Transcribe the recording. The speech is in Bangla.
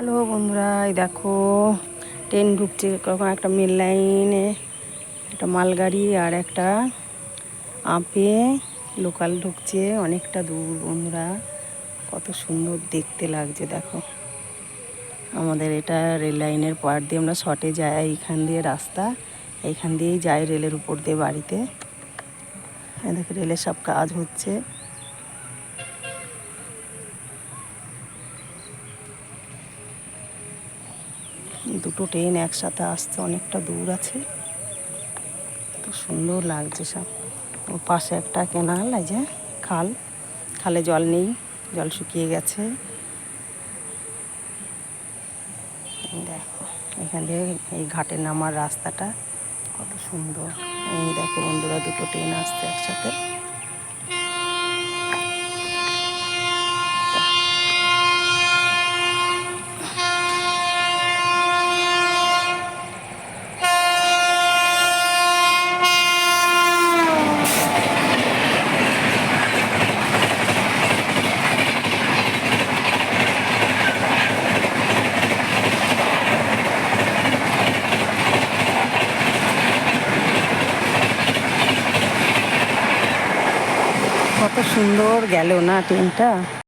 হ্যালো বন্ধুরা, এই দেখো ট্রেন ঢুকছে কখন একটা মেল লাইনে, একটা মালগাড়ি আর একটা আপে লোকাল ঢুকছে অনেকটা দূর। বন্ধুরা কত সুন্দর দেখতে লাগছে দেখো। আমাদের এটা রেল লাইনের পার দিয়ে আমরা শর্টে যাই, এইখান দিয়ে রাস্তা, এইখান দিয়েই যাই রেলের উপর দিয়ে বাড়িতে। দেখো রেলের সব কাজ হচ্ছে। দুটো ট্রেন একসাথে আসছে, অনেকটা দূর আছে, তো সুন্দর লাগছে সব। ওর পাশে একটা কেনাল, এই যে খাল, খালে জল নেই, জল শুকিয়ে গেছে। দেখো এখান দিয়ে এই ঘাটে নামার রাস্তাটা কত সুন্দর। এই দেখো বন্ধুরা, দুটো ট্রেন আসছে একসাথে। কত সুন্দর গেল না ট্রেনটা।